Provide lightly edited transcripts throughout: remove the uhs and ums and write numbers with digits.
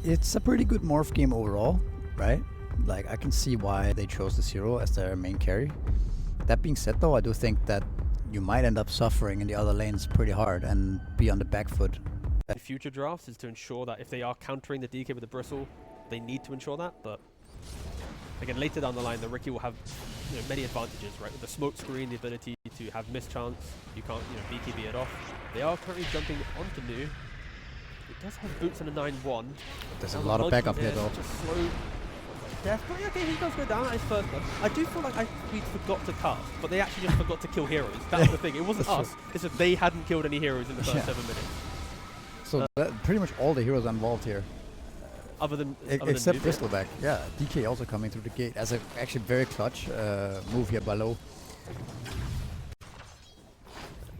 It's a pretty good morph game overall, right? Like, I can see why they chose this hero as their main carry. That being said, though, I do think that you might end up suffering in the other lanes pretty hard and be on the back foot. The future drafts is to ensure that if they are countering the DK with the bristle, they need to ensure that. But again, later down the line, the Riki will have many advantages, right? With the smoke screen, the ability to have mischance, you can't BKB it off. They are currently jumping onto Nu. It does have boots and a 9-1. There's a lot of backup here, though. Just slow death, but okay, he does go down at his first blood. I do feel like we forgot to cast, but they actually just forgot to kill heroes. That's the thing. It wasn't us. It's that they hadn't killed any heroes in the first 7 minutes. So pretty much all the heroes are involved here. Other than except Bristleback. Yeah, DK also coming through the gate as a actually very clutch move here by low.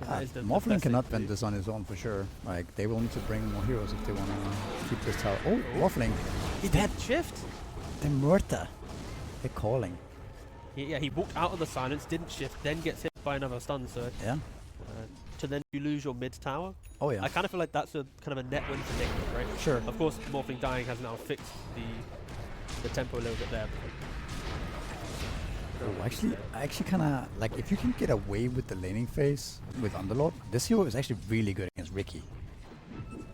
Morphling cannot bend this on his own for sure. Like, they will need to bring more heroes if they want to keep this tower. Oh, Morphling. He did shift. The Murta. They're calling. He walked out of the silence, didn't shift, then gets hit by another stun. So yeah. To then you lose your mid tower. Oh yeah. I kind of feel like that's a kind of a net win for Nigma, right? Sure. Of course, Morphling dying has now fixed the tempo a little bit there. Oh, I actually kind of like, if you can get away with the laning phase with Underlord, this hero is actually really good against Riki.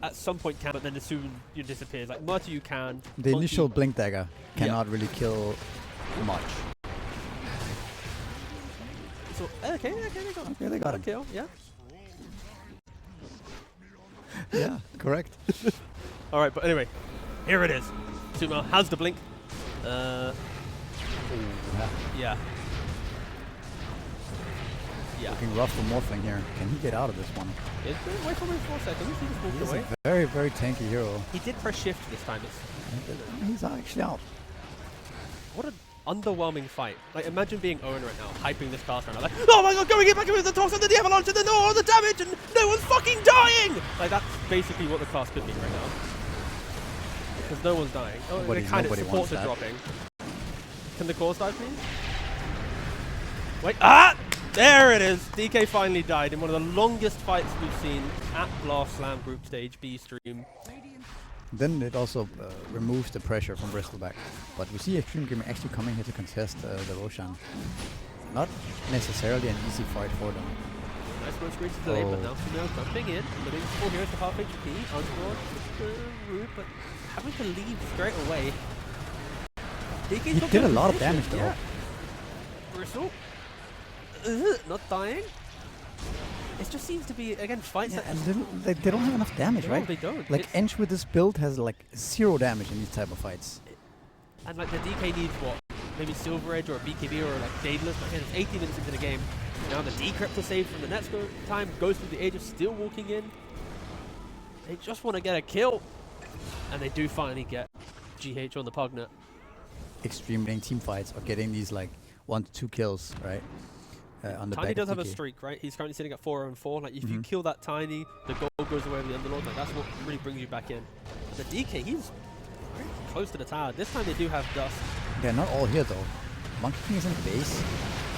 At some point can, but then as soon you disappear, like Murta you can. The initial blink dagger cannot really kill much. So okay, they got him. Okay, they got him. Kill, yeah. Yeah, correct. All right, but anyway, here it is. Sumo has the blink. Yeah. Looking rough for Morphling here. Can he get out of this one? Wait for me for a second. He just walked away. He's a very, very tanky hero. He did press shift this time. He's actually out. What an underwhelming fight. Like, imagine being Owen right now, hyping this cast right now. Like, oh my god, going in back with the toss and then the avalanche and then all the damage and no one's fucking dying! Like, that's basically what the class could be right now. Because no one's dying. Oh, the kind of supports are dropping. Can the cores die, please? Wait, there it is! DK finally died in one of the longest fights we've seen at Blast Slam Group Stage B stream. Then it also removes the pressure from Bristleback. But we see Xtreme Gaming actually coming here to contest the Roshan. Not necessarily an easy fight for them. Nice smoke screen to delay, but now Sumo jumping in, living 4 heroes for half HP. Underlord with the root, but having to leave straight away. He did a lot of damage though. Yeah. Bristle. Not dying. It just seems to be, again, fights that... they don't have enough damage, right? No, they don't. Like, Ench with this build has, like, 0 damage in these type of fights. And, like, the DK needs, what? Maybe Silver Edge or a BKB or, like, Daedalus. But again, it's 80 minutes into the game. Now the Decrypt to save from the next time. Goes through the Aegis, still walking in. They just want to get a kill. And they do finally get GH on the Pugnet. Extreme winning team fights are getting these, like, 1 to 2 kills, right? On the Tiny does have DK. a streak, right? He's currently sitting at 4-4. Like, if you kill that Tiny, the gold goes away with the Underlord. Like, that's what really brings you back in. The DK, he's very close to the tower. This time they do have Dust. They're not all here, though. Monkey King is in the base.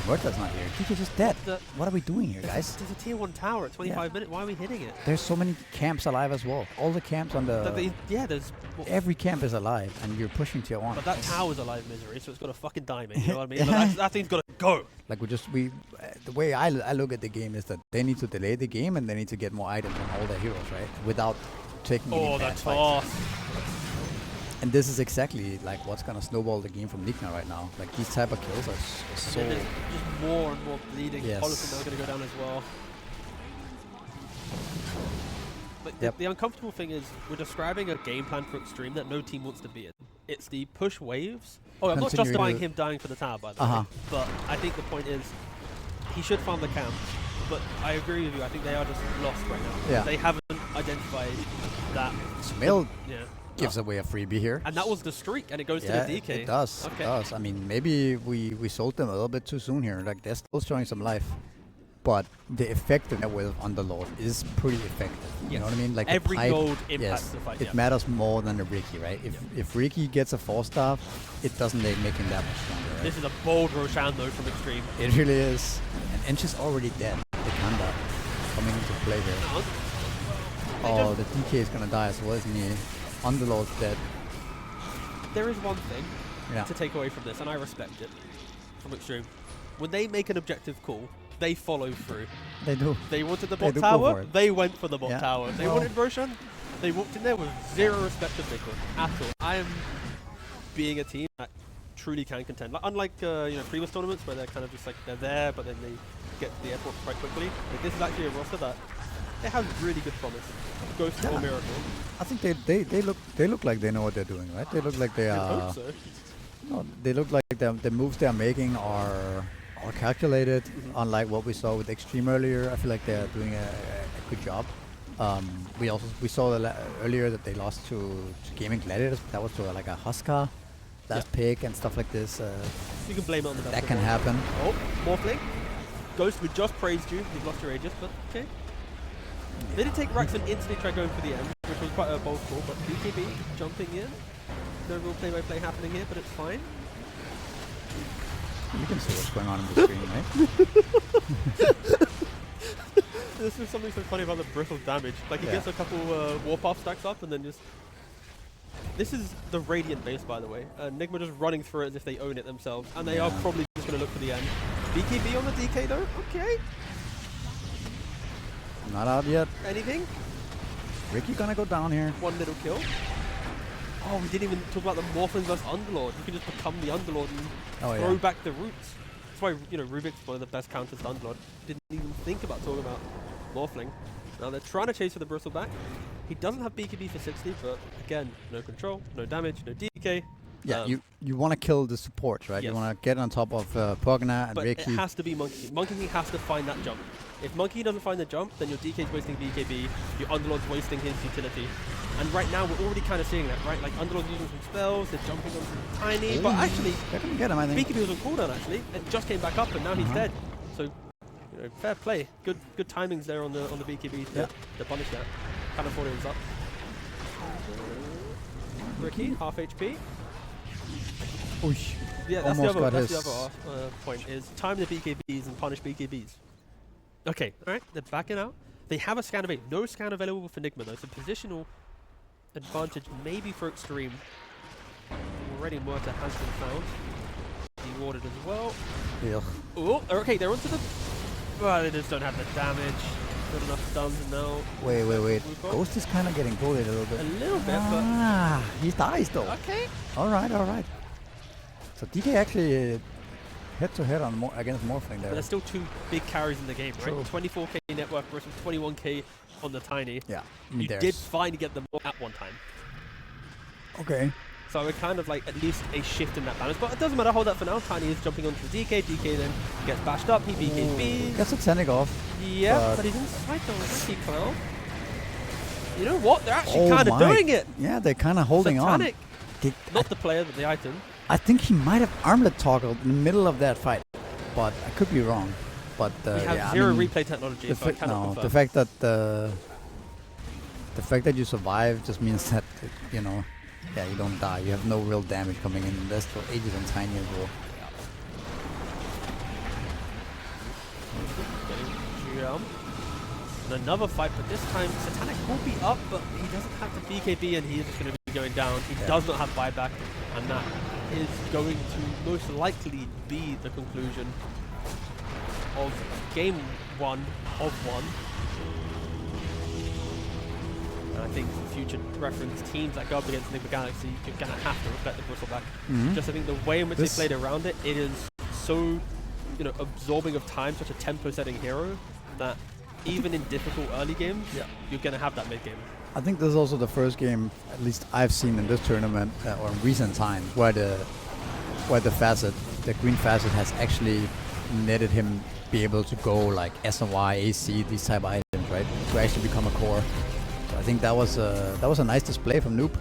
Murta's not here. DK's just dead. What are we doing here, guys? There's a tier 1 tower at 25 minutes. Why are we hitting it? There's so many camps alive as well. All the camps on the... there's... Every camp is alive, and you're pushing tier 1. But that tower's alive misery, so it's got to fucking die, mate. You know what I mean? But that thing's got to go. Like, the way I look at the game is that they need to delay the game, and they need to get more items on all their heroes, right? Without taking any bad fights. And this is exactly like what's gonna snowball the game from Nigma right now. Like, these type of kills are so... There's just more and more bleeding. Yes. Policy now going to go down as well. But the uncomfortable thing is we're describing a game plan for Xtreme that no team wants to be in. It's the push waves. Oh, I'm not justifying him dying for the tower, by the way. But I think the point is he should farm the camp. But I agree with you. I think they are just lost right now. Yeah. They haven't identified that. Smail gives away a freebie here. And that was the streak, and it goes to the DK. It does. Okay. It does. I mean, maybe we sold them a little bit too soon here. Like, they're still showing some life. But the effectiveness with Underlord is pretty effective. You know what I mean? Like, every gold impacts the fight. It matters more than the Riki, right? If Riki gets a 4-star, it doesn't make him that much stronger. Right? This is a bold Roshan though from Xtreme. It really is. And Ench is already dead. The Kanda coming into play here. Oh, the DK is gonna die as well, isn't he? Underlord's dead. There is one thing to take away from this, and I respect it from Xtreme. When they make an objective call, they follow through. They do. They wanted the bot tower, they went for the bot tower. They wanted Roshan, they walked in there with zero respect of Nigma at all. I am being a team that truly can contend. Like, unlike previous tournaments where they're kind of just like they're there, but then they get to the airport quite quickly. Like, this is actually a roster that it has really good promise. Ghost or Miracle. I think they look like they know what they're doing, right? They look like they are. I hope so. No, they look like the moves they are making are calculated, unlike what we saw with Xtreme earlier. I feel like they're doing a good job. We saw earlier that they lost to Gaming Gladiators. That was to like a Huskar last pick and stuff like this. You can blame it on the that can happen. Oh, Morphling. Ghost, we just praised you. You've lost your Aegis, but okay. They did take Rax and instantly try going for the end, which was quite a bold call, but BKB jumping in. No real play-by-play happening here, but it's fine. You can see what's going on in the screen, right? This is something so funny about the bristle damage. Like, he gets a couple Warpath stacks up and then just... This is the Radiant base, by the way. Nigma just running through it as if they own it themselves, and they are probably just going to look for the end. BKB on the DK, though? Okay. Not out yet. Anything? Ricky gonna go down here. One little kill. Oh, we didn't even talk about the Morphling versus Underlord. You can just become the Underlord and throw back the roots. That's why, Rubik's one of the best counters to Underlord. Didn't even think about talking about Morphling. Now they're trying to chase for the bristle back. He doesn't have BKB for 60, but again, no control, no damage, no DK. Yeah, you want to kill the supports, right? Yes. You want to get on top of Pogna and but Ricky. It has to be Monkey. Monkey has to find that jump. If Monkey doesn't find the jump, then your DK's wasting BKB, your Underlord's wasting his utility. And right now, we're already kind of seeing that, right? Like, Underlord's using some spells, they're jumping on Tiny, but actually, they're going to get him, I think. BKB was on cooldown, actually. It just came back up, and now he's dead. So, fair play. Good timings there on the BKB to punish that. Kind of thought it was up. Ricky, half HP. Oosh. Yeah, that's the other point, is time the BKBs and punish BKBs. Okay, alright, they're backing out. They have a scan of 8. No scan available for Nigma, though, so positional advantage maybe for Xtreme. Already Muerta has been found. Dewarded as well. Yeah. Oh, okay, they're onto the... Well, they just don't have the damage. Not enough stuns now. Wait. Ghost is kind of getting bullied a little bit. A little bit, he dies, though. Okay. Alright. So DK actually head-to-head on against Morphling there. But there's still two big carries in the game, right? True. 24k network versus 21k on the Tiny. Yeah. You did finally get them all at one time. Okay. So we're kind of like at least a shift in that balance. But it doesn't matter, hold that for now. Tiny is jumping onto the DK. DK then gets bashed up. He BKB. Gets a Tenic off. Yeah, but he's inside though. Lucky Clown. You know what? They're actually kind of doing it. Yeah, they're kind of holding on. Not the player, but the item. I think he might have armlet toggled in the middle of that fight, but I could be wrong. But we have zero replay technology, so I cannot confirm. The fact that the fact that you survive just means that you don't die. You have no real damage coming in. That's for Aegis and Tiny as well. And another fight, but this time Satanic will be up, but he doesn't have the BKB and he is just going to be going down. He does not have buyback, and that is going to most likely be the conclusion of game 1 of 1. And I think for future reference, teams that go up against Nigma Galaxy, you're going to have to reflect the bristleback. Just I think the way in which they played around it, it is so absorbing of time, such a tempo setting hero, that even in difficult early games, you're going to have that mid game. I think this is also the first game, at least I've seen in this tournament or in recent times, where the green facet has actually netted him be able to go like SNY, AC, these type of items, right? To actually become a core. So I think that was a nice display from Noob.